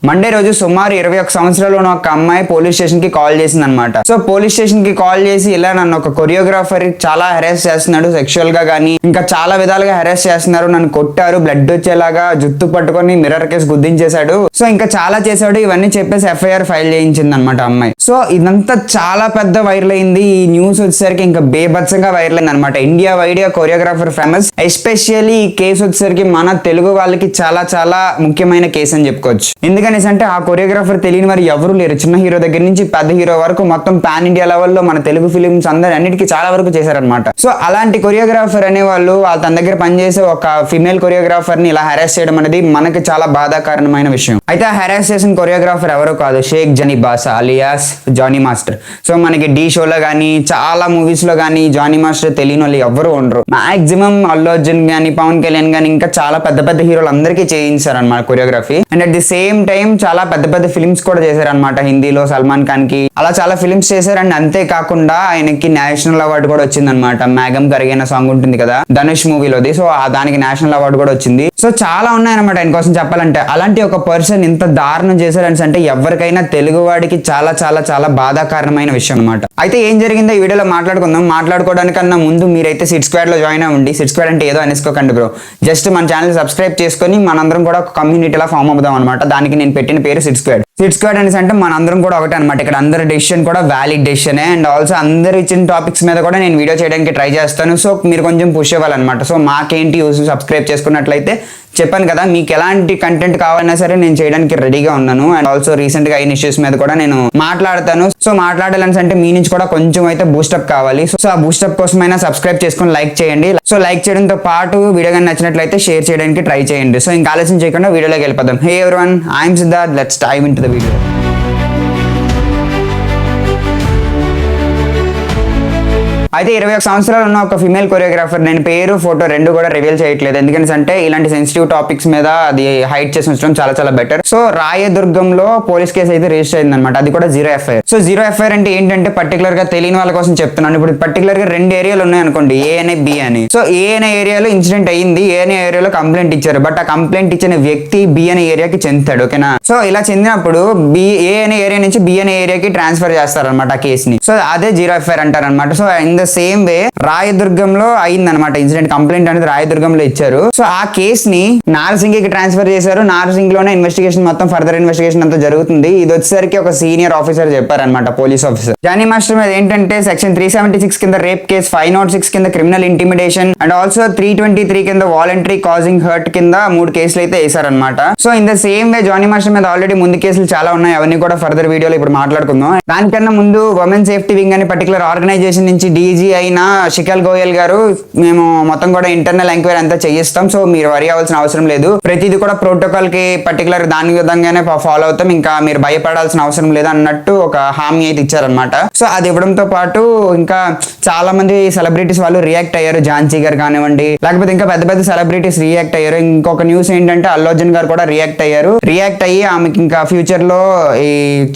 Monday రోజు సుమారు 21 సంవత్సరాలు ఉన్న ఒక అమ్మాయి పోలీస్ స్టేషన్ కి కాల్ చేసింది అనమాట. సో పోలీస్ స్టేషన్ కి కాల్ చేసి ఇలా నన్ను ఒక కొరియోగ్రాఫర్ చాలా హెరాస్ చేస్తున్నాడు, సెక్షువల్ గా గానీ ఇంకా చాలా విధాలుగా హెరాస్ చేస్తున్నారు, నన్ను కొట్టారు, బ్లడ్ వచ్చేలాగా జుట్టు పట్టుకొని మిర్రర్ కేసు గుద్దించేశాడు, సో ఇంకా చాలా చేశాడు, ఇవన్నీ చెప్పేసి ఎఫ్ఐఆర్ ఫైల్ చేయించింది అనమాట అమ్మాయి. సో ఇదంతా చాలా పెద్ద వైరల్ అయింది. ఈ న్యూస్ వచ్చేసరికి ఇంకా బేభత్సంగా వైరల్ అయింది అనమాట. India wide choreographer famous, especially ఈ కేసు వచ్చేసరికి మన తెలుగు వాళ్ళకి చాలా చాలా ముఖ్యమైన కేసు అని చెప్పుకోవచ్చు. ఎందుకంటే ఆ కొరియోగ్రాఫర్ తెలియని వారు ఎవరు లేరు. చిన్న హీరో దగ్గర నుంచి పెద్ద హీరో వరకు మొత్తం పాన్ ఇండియా లెవెల్లో మన తెలుగు ఫిలిమ్స్ అందరు అన్నిటికీ చాలా వరకు చేశారనమాట. సో అలాంటి కొరియోగ్రాఫర్ అనే వాళ్ళు తన దగ్గర పనిచేసే ఒక ఫిమేల్ కొరియోగ్రాఫర్ ని ఇలా హెరాస్ చేయడం అనేది మనకి చాలా బాధాకరమైన విషయం. అయితే ఆ హెరాస్ చేసిన కొరియోగ్రాఫర్ ఎవరో కాదు, Shaik Jani Basha alias Jani master. So మనకి డి షోలో గానీ చాలా మూవీస్ లో గానీ జానీ మాస్టర్ తెలియని వాళ్ళు ఎవరు ఉండరు. మాక్సిమం అల్లు అర్జున్ గానీ పవన్ కళ్యాణ్ గానీ ఇంకా చాలా పెద్ద పెద్ద హీరోలు అందరికీ చేయించారు అనమాట choreography. And at the same time చాలా పెద్ద పెద్ద ఫిల్మ్స్ కూడా చేశారనమాట. హిందీలో సల్మాన్ ఖాన్ కి అలా చాలా ఫిల్మ్స్ చేశారు. అండ్ అంతేకాకుండా ఆయనకి నేషనల్ అవార్డు కూడా వచ్చిందనమాట. మేఘం కరిగిన సాంగ్ ఉంటుంది కదా ధనుష్ మూవీలోది, సో దానికి నేషనల్ అవార్డు కూడా వచ్చింది. సో చాలా ఉన్నాయన్నమాట ఆయన కోసం చెప్పాలంటే. అలాంటి ఒక పర్సన్ ఇంత దారుణం చేశారని అంటే ఎవరికైనా తెలుగు వాడికి చాలా చాలా చాలా బాధాకరమైన విషయం అనమాట. అయితే ఏం జరిగిందో ఈ వీడియోలో మాట్లాడుకుందాం. మాట్లాడుకోవడానికన్నా ముందు మీరైతే సిట్ స్క్వాడ్ లో జాయిన్ అవ్వండి. సిట్ స్క్వాడ్ అంటే ఏదో అనేసుకోకండి బ్రో, జస్ట్ మన ఛానల్ సబ్స్క్రైబ్ చేసుకొని మనందరం కూడా ఒక కమ్యూనిటీలా ఫామ్ అవుదాం అనమాట. దానికి నేను పెట్టిన పేరు సిట్ స్క్వాడ్. సిట్ స్క్వాడ్ అనేసి అంటే మనందరం కూడా ఒకటే అనమాట. ఇక్కడ అందరి డెసిషన్ కూడా వ్యాలిడ్ డెసిషనే. అండ్ ఆల్సో అందరు ఇచ్చిన టాపిక్స్ మీద కూడా నేను వీడియో చేయడానికి ట్రై చేస్తాను. సో మీరు కొంచెం పుష్ అవ్వాలన్నమాట. సో మాకేంటి యూస్ సబ్స్క్రైబ్ చేసుకున్నట్లయితే చెప్పాను కదా, మీకు ఎలాంటి కంటెంట్ కావాలన్నా సరే నేను చేయడానికి రెడీగా ఉన్నాను. అండ్ ఆల్సో రీసెంట్ గా అయిన ఇష్యూస్ మీద కూడా నేను మాట్లాడతాను. సో మాట్లాడాలని అంటే మీ నుంచి కూడా కొంచెం అయితే బూస్టప్ కావాలి. సో ఆ బూస్టప్ కోసమైనా సబ్స్క్రైబ్ చేసుకొని లైక్ చేయండి. సో లైక్ చేయడంతో పాటు వీడియో కానీ నచ్చినట్లయితే షేర్ చేయడానికి ట్రై చేయండి. సో ఇంకా ఆలస్యం చేయకుండా వీడియోలోకి వెళ్ళిపోదాం. Hey everyone, I'm Siddharth, let's dive into the video. అయితే 21 సంవత్సరాలు ఉన్న ఒక ఫిమేల్ కొరియోగ్రాఫర్, నేను పేరు ఫోటో రెండు కూడా రివీల్ చేయట్లేదు ఎందుకంటే ఇలాంటి సెన్సిటివ్ టాపిక్స్ మీద అది హైడ్ చేసి ఉంచడం చాలా చాలా బెటర్. సో రాయదుర్గంలో పోలీస్ కేసు అయితే రిజిస్టర్ అయింది అనమాట. అది కూడా zero FIR. So zero FIR అంటే ఏంటంటే పర్టికులర్ గా తెలియని వాళ్ళ కోసం చెప్తున్నాను. ఇప్పుడు పర్టికులర్ గా 2 ఏరియాలు ఉన్నాయి అనుకోండి, ఏ అని బి అని. సో ఏ అనే ఏరియాలో ఇన్సిడెంట్ అయ్యింది, ఏ అనే ఏరియాలో కంప్లైంట్ ఇచ్చారు. బట్ ఆ కంప్లైంట్ ఇచ్చిన వ్యక్తి బి అనే ఏరియాకి చెందుతాడు, ఓకేనా. సో ఇలా చెందినప్పుడు ఏ అనే ఏరియా నుంచి బి అనే ఏరియాకి ట్రాన్స్ఫర్ చేస్తారనమాట ఆ కేసుని. సో అదే జీరో ఎఫ్ఐఆర్ అంటారనమాట. So in the same way రాయదుర్గంలో అయిందనమాట ఇన్సిడెంట్. కంప్లైంట్ అనేది రాయదుర్గంలో ఇచ్చారు. సో ఆ కేస్ ని నార్సింగ్ కి ట్రాన్స్ఫర్ చేశారు. నార్సింగ్ లోనే ఇన్వెస్టిగేషన్ మొత్తం ఫర్దర్ ఇన్వెస్టిగేషన్ అంతా జరుగుతుంది. ఇది వచ్చేసరికి ఒక సీనియర్ ఆఫీసర్ చెప్పారనమాట, పోలీస్ ఆఫీసర్. జానీ మాస్టర్ మీద ఏంటంటే సెక్షన్ 376 కింద రేప్ కేసు, 506 కింద క్రిమినల్ ఇంటిమిడేషన్ అండ్ ఆల్సో 323 కింద వాలంటరీ కాజింగ్ హర్ట్ కింద 3 కేసులు అయితే వేశారనమాట. So in the same way Jani master మీద ఆల్రెడీ ముందు కేసులు చాలా ఉన్నాయి. అవన్నీ కూడా ఫర్దర్ వీడియోలో ఇప్పుడు మాట్లాడుకుందాం. దానికన్నా ముందు ఉమెన్ సేఫ్టీ వింగ్ అని పర్టికులర్ ఆర్గనైజేషన్ నుంచి డీజీ అయిన శిఖల్ గోయల్ గారు, మేము మొత్తం కూడా ఇంటర్నల్ ఎంక్వైరీ అంతా చేయిస్తాం, సో మీరు వరి అవ్వాల్సిన అవసరం లేదు, ప్రతిదీ కూడా ప్రోటోకాల్ కి పర్టికులర్ దాని విధంగానే ఫాలో అవుతాం, ఇంకా మీరు భయపడాల్సిన అవసరం లేదు అన్నట్టు ఒక హామీ అయితే ఇచ్చారనమాట. సో అది ఇవ్వడంతో పాటు ఇంకా చాలా మంది సెలబ్రిటీస్ వాళ్ళు రియాక్ట్ అయ్యారు. ఝాన్సీ గారు కానివ్వండి, లేకపోతే ఇంకా పెద్ద పెద్ద సెలబ్రిటీస్ రియాక్ట్ అయ్యారు. ఇంకొక న్యూస్ ఏంటంటే అల్లు అర్జున్ గారు కూడా రియాక్ట్ అయ్యారు. రియాక్ట్ అయ్యి ఆమెకి ఇంకా ఫ్యూచర్ లో ఈ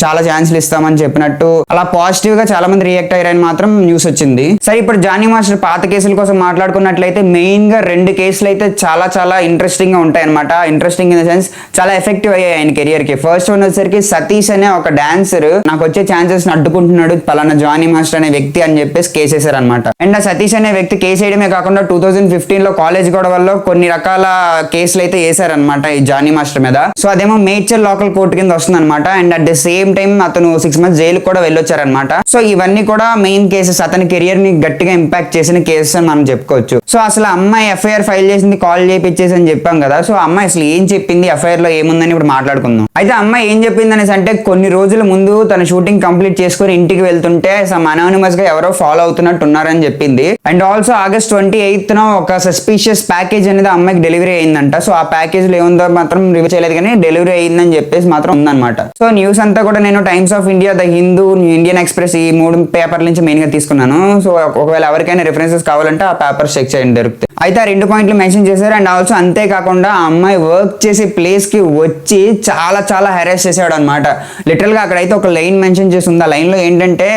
చాలా ఛాన్సులు ఇస్తామని చెప్పినట్టు అలా పాజిటివ్ గా చాలా మంది రియాక్ట్ అయ్యారని మాత్రం న్యూస్ వచ్చింది. సరే, ఇప్పుడు జానీ మాస్టర్ పాత కేసుల కోసం మాట్లాడుకున్నట్లయితే మెయిన్ గా 2 కేసులు అయితే చాలా చాలా ఇంట్రెస్టింగ్ గా ఉంటాయి అనమాట. ఇంట్రెస్టింగ్ ఇన్ ద సెన్స్ చాలా ఎఫెక్టివ్ అయ్యాయి ఆయన కెరియర్ కి. ఫస్ట్ వన్ వచ్చేసరికి సతీష్ అనే ఒక డాన్సర్ నాకు వచ్చే ఛాన్సెస్ అడ్డుకుంటున్నాడు పలానా జానీ మాస్టర్ అనే వ్యక్తి అని చెప్పేసి కేసు వేశారు అనమాట. అండ్ ఆ సతీష్ అనే వ్యక్తి కేసు వేయడమే కాకుండా 2015 లో కాలేజ్ గొడవల్లో కొన్ని రకాల కేసులు అయితే వేశారనమాట ఈ జానీ మాస్టర్ మీద. సో అదేమో మేడ్చల్ లోకల్ కోర్టు కింద వస్తుంది అనమాట. And at the same time అతను 6 months జైలు కూడా వెళ్ళొచ్చారనమాట. సో ఇవన్నీ కూడా మెయిన్ కేసెస్, అతని కెరియర్ ని గట్టిగా ఇంపాక్ట్ చేసిన కేసెస్ అని మనం చెప్పుకోవచ్చు. సో అసలు అమ్మాయి ఎఫ్ఐఆర్ ఫైల్ చేసింది కాల్ చేయించేసి అని చెప్పాం కదా. సో అమ్మాయి అసలు ఏం చెప్పింది, ఎఫ్ఐఆర్ లో ఏముందని ఇప్పుడు మాట్లాడుకుందాం. అయితే అమ్మాయి ఏం చెప్పింది అనేసి అంటే కొన్ని రోజుల ముందు తన షూటింగ్ కంప్లీట్ చేసుకుని ఇంటికి వెళ్తుంటే సమ్ అనోనిమస్ గా ఎవరో ఫాలో అవుతున్నట్టు ఉన్నారని చెప్పింది. అండ్ ఆల్సో August 28th ఒక సస్పీషియస్ ప్యాకేజ్ అనేది అమ్మాయికి డెలివరీ అయిందంట. సో ఆ ప్యాకేజ్ లో ఏముందో మాత్రం రివీల్ చేయలేదు, కానీ డెలివరీ అయిందని చెప్పేసి మాత్రం ఉందన్నమాట. సో న్యూస్ అంతా కూడా నేను times of India, the Hindu, Indian express ఈ 3 పేపర్ల నుంచి మెయిన్ గా తీసుకున్నాను. సో ఒకవేళ ఎవరికైనా రిఫరెన్సెస్ కావాలంటే ఆ పేపర్స్ చెక్ చేయండి, దొరుకుతాయి. అయితే ఆ 2 పాయింట్లు మెన్షన్ చేశారు. అండ్ ఆల్సో అంతేకాకుండా ఆ అమ్మాయి వర్క్ చేసే ప్లేస్ కి వచ్చి చాలా చాలా హెరాస్ చేసాడు అనమాట. లిటరల్ గా అక్కడైతే ఒక లైన్ మెన్షన్ చేసి ఉంది. ఆ లైన్ లో ఏంటంటే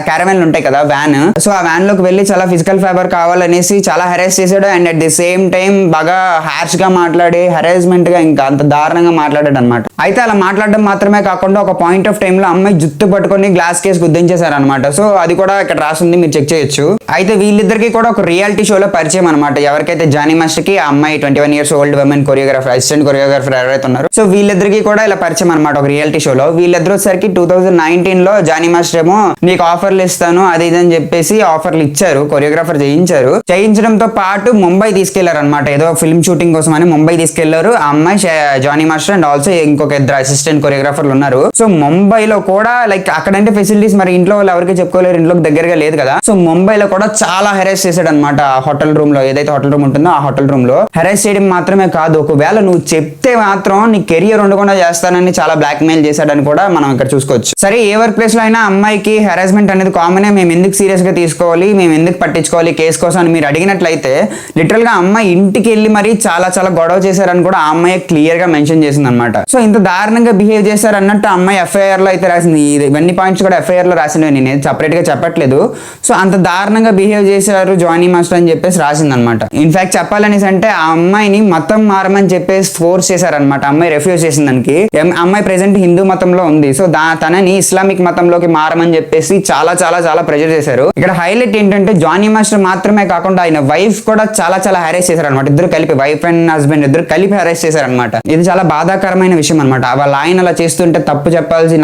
క్యారవాన్లు ఉంటాయి కదా, వ్యాన్. సో ఆ వ్యాన్ లోకి వెళ్ళి చాలా ఫిజికల్ ఫైబర్ కావాలనేసి చాలా హెరాస్ చేశాడు. And at the same time బాగా హార్ష్ గా మాట్లాడి హెరాస్మెంట్ గా ఇంకా అంత దారుణంగా మాట్లాడాడు అనమాట. అయితే అలా మాట్లాడడం మాత్రమే కాకుండా ఒక పాయింట్ ఆఫ్ టైం లో అమ్మాయి జుత్తు పట్టుకొని గ్లాస్ కేసు గుద్దించేశారు అనమాట. సో అది కూడా ఇక్కడ రాసింది, మీరు చెక్ చేయొచ్చు. అయితే వీళ్ళిద్దరికి కూడా ఒక రియాలిటీ షోలో పరిచయం అనమాట. ఎవరికైతే జానీ మాస్టర్ కి ఆ అమ్మాయి 21 years old women choreographer, assistant choreographer ఎవరైతే ఉన్నారో, సో వీళ్ళిద్దరికి కూడా ఇలా పరిచయం అనమాట ఒక రియాలిటీ షోలో. వీళ్ళిద్దరు వచ్చేసరికి 2019 లో జానీ మాస్టర్ ఏమో నీకు ఆఫర్లు ఇస్తాను అది ఇది అని చెప్పేసి ఆఫర్లు ఇచ్చారు, కొరియోగ్రాఫర్ చేయించడంతో పాటు ముంబై తీసుకెళ్లారు అనమాట. ఏదో ఫిల్మ్ షూటింగ్ కోసం అని ముంబై తీసుకెళ్లారు. ఆ అమ్మాయి జానీ మాస్టర్ అండ్ ఆల్సో ఇంకొక 2 అసిస్టెంట్ కొరియోగ్రాఫర్లు ఉన్నారు. సో ముంబైలో కూడా లైక్ అక్కడంటే ఫెసిలిటీస్ మరి ఇంట్లో వాళ్ళు ఎవరికి చెప్పుకోలేరు, ఇంట్లోకి దగ్గరగా లేదు కదా. సో ముంబైలో కూడా చాలా హెరాస్ చేశాడు అనమాట. హోటల్ రూమ్ లో, ఏదైతే హోటల్ రూమ్ ఉంటుందో ఆ హోటల్ రూమ్ లో హెరాస్ చేయడం మాత్రమే కాదు, ఒకవేళ నువ్వు చెప్తే మాత్రం నీ కెరియర్ ఉండకుండా చేస్తానని చాలా బ్లాక్ మెయిల్ చేశాడని కూడా మనం ఇక్కడ చూసుకోవచ్చు. సరే, ఏ వర్క్ ప్లేస్ లో అయినా అమ్మాయికి హెరాస్మెంట్ అనేది కామనే. మేము ఎందుకు సీరియస్ గా తీసుకోవాలి, మేము ఎందుకు పట్టించుకోవాలి కేసు కోసం అని మీరు అడిగినట్లయితే లిటరల్ గా అమ్మాయి ఇంటికి వెళ్ళి మరి చాలా చాలా గొడవ చేశారని కూడా ఆ అమ్మాయి క్లియర్ గా మెన్షన్ చేసింది అనమాట. సో ఇంత దారుణంగా బిహేవ్ చేశారు అన్నట్టు అమ్మాయి ఎఫ్ఐఆర్ లో అయితే రాసింది. ఇవన్నీ పాయింట్స్ కూడా ఎఫ్ఐఆర్ లో రాసినవి, నేను సెపరేట్ గా చెప్పట్లేదు. సో అంత దారుణంగా బిహేవ్ చేశారు జానీ మాస్టర్ అని చెప్పేసి రాసింది అనమాట. ఇన్ఫాక్ట్ చెప్పాలనేసి అంటే ఆ అమ్మాయిని మతం మారమని చెప్పేసి ఫోర్స్ చేశారనమాట. అమ్మాయి రిఫ్యూజ్ చేసిన దానికి. అమ్మాయి ప్రెసెంట్ హిందూ మతంలో ఉంది. సో తనని ఇస్లామిక్ మతంలోకి మారమని చెప్పేసి చాలా చాలా చాలా ప్రెజర్ చేశారు. ఇక్కడ హైలైట్ ఏంటంటే జానీ మాస్టర్ మాత్రమే కాకుండా ఆయన వైఫ్ కూడా చాలా చాలా హెరాస్ చేశారు అనమాట. ఇద్దరు కలిపి, వైఫ్ అండ్ హస్బెండ్ ఇద్దరు కలిపి హెరాస్ చేశారు అనమాట. ఇది చాలా బాధాకరమైన విషయం అనమాట. వాళ్ళ ఆయన అలా చేస్తుంటే తప్పు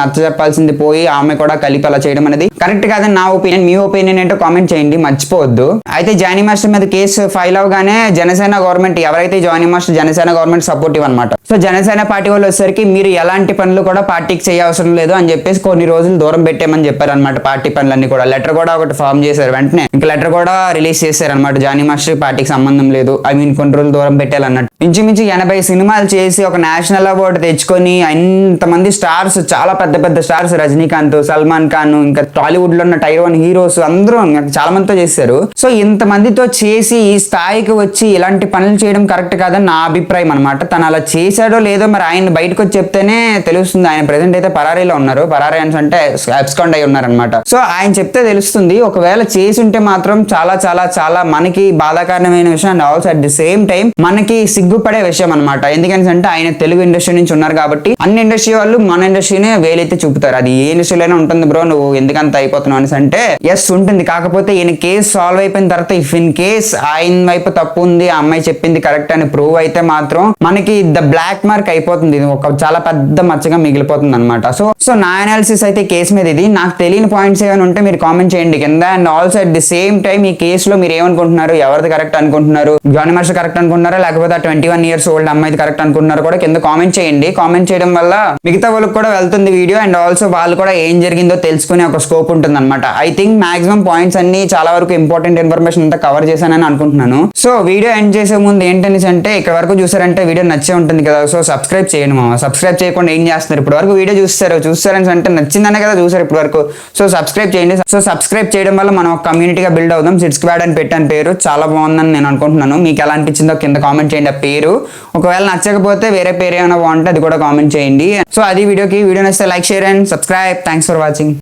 నచ్చ చెప్పాల్సింది పోయి ఆమె కూడా కలిపి అలా చేయడం అనేది కరెక్ట్ కాదని నా ఒపీనియన్. మీ ఒపీనియన్ ఏంటో కామెంట్ చేయండి, మర్చిపోవద్దు. అయితే జానీ మాస్టర్ మీద కేసు ఫైల్ అవగానే జనసేన గవర్నమెంట్, ఎవరైతే Jani Master Janasena government supportive అనమాట. సో జనసేన పార్టీ వాళ్ళు వచ్చేసరికి మీరు ఎలాంటి పనులు కూడా పార్టీకి చేయవసరం లేదు అని చెప్పేసి కొన్ని రోజులు దూరం పెట్టామని చెప్పారు అనమాట. పార్టీ పనులన్నీ కూడా లెటర్ కూడా ఒకటి ఫామ్ చేశారు. వెంటనే ఇంకా లెటర్ కూడా రిలీజ్ చేశారు అనమాట. జానీ మాస్టర్ పార్టీకి సంబంధం లేదు, కొన్ని రోజులు దూరం పెట్టాలన్నట్టు. ఇంచుమించు 80 సినిమాలు చేసి ఒక నేషనల్ అవార్డు తెచ్చుకొని ఇంతమంది స్టార్స్, చాలా పెద్ద పెద్ద స్టార్స్, రజనీకాంత్, సల్మాన్ ఖాన్, ఇంకా టాలీవుడ్ లో ఉన్న టైర్ 1 హీరోస్ అందరూ చాలా మందితో చేశారు. సో ఇంతమందితో చేసి ఈ స్థాయికి వచ్చి ఇలాంటి పనులు చేయడం కరెక్ట్ కాదని నా అభిప్రాయం అనమాట. తను అలా చేశాడో లేదో మరి ఆయన బయటకు వచ్చి చెప్తేనే తెలుస్తుంది. ఆయన ప్రెసెంట్ అయితే పరారీలో ఉన్నారు. పరారీ అంటే అబ్స్కాండ్ అయి ఉన్నారనమాట. సో ఆయన చెప్తే తెలుస్తుంది. ఒకవేళ చేసి ఉంటే మాత్రం చాలా చాలా చాలా మనకి బాధాకరమైన విషయం and also at the same time మనకి సిగ్గుపడే విషయం అనమాట. ఎందుకంటే ఆయన తెలుగు ఇండస్ట్రీ నుంచి ఉన్నారు కాబట్టి అన్ని ఇండస్ట్రీ వాళ్ళు మన ఇండస్ట్రీనే వేలైతే చూపుతారు. అది ఏ ఇండస్ట్రీలోనే ఉంటుంది బ్రో, నువ్వు ఎందుకంత అయిపోతున్నావు అనేసి అంటే ఎస్ ఉంటుంది. కాకపోతే ఈయన కేసు సాల్వ్ అయిపోయిన తర్వాత ఇఫ్ ఇన్ కేస్ ఆయన వైపు తప్పు ఉంది, ఆ అమ్మాయి చెప్పింది కరెక్ట్ అని ప్రూవ్ అయితే మాత్రం మనకి ద బ్లాక్ మార్క్ అయిపోతుంది. ఇది ఒక చాలా పెద్ద మచ్చగా మిగిలిపోతుంది అనమాట. సో నా అనాలిసిస్ అయితే కేసు మీద ఇది. నాకు తెలియని పాయింట్స్ ఏమైనా ఉంటే మీరు కామెంట్ చేయండి కింద. And also at the same time ఈ కేసులో మీరు ఏమనుకుంటున్నారు, ఎవరిది కరెక్ట్ అనుకుంటున్నారు, జానీ మాస్టర్ కరెక్ట్ అనుకుంటున్నారా లేకపోతే 21 years ఓల్డ్ అమ్మాయిది కరెక్ట్ అనుకుంటున్నారో కూడా కింద కామెంట్ చేయండి. కామెంట్ చేయడం వల్ల మిగతా వాళ్ళకి కూడా వెళ్తుంది వీడియో. అండ్ ఆల్సో వాళ్ళు కూడా ఏం జరిగిందో తెలుసుకునే ఒక స్కోప్ ఉంటుంది అనమాట. ఐ థింక్ మాక్సిమం పాయింట్స్ అన్ని చాలా వరకు ఇంపార్టెంట్ ఇన్ఫర్మేషన్ అంతా కవర్ చేశానని అనుకుంటున్నాను. సో వీడియో ఎండ్ చేసే ముందు ఏంటనేసి అంటే ఇక్కడ వరకు చూసారంటే వీడియో నచ్చే ఉంటుంది కదా. సో సబ్స్క్రైబ్ చేయండి మామ. సబ్స్క్రైబ్ చేయకుండా ఏం చేస్తున్నారు? ఇప్పుడు వరకు వీడియో చూస్తారని అంటే నచ్చిందనే కదా చూసారు ఇప్పుడు వరకు. సో సబ్స్క్రైబ్ చేయండి. సో సబ్స్క్రైబ్ చేయడం వల్ల మనం ఒక కమ్యూనిటీగా బిల్డ్ అవుదాం. సిడ్ స్క్వాడ్ అని పెట్టాను పేరు, చాలా బాగుందని నేను అనుకుంటున్నాను. మీకు ఎలా అనిపించిందో కింద కామెంట్ చేయండి ఆ పేరు. ఒకవేళ నచ్చకపోతే వేరే పేరు ఏమైనా బాగుంటే అది కూడా కామెంట్ చేయండి. సో అది వీడియో నచ్చితే like, share and subscribe. Thanks for watching.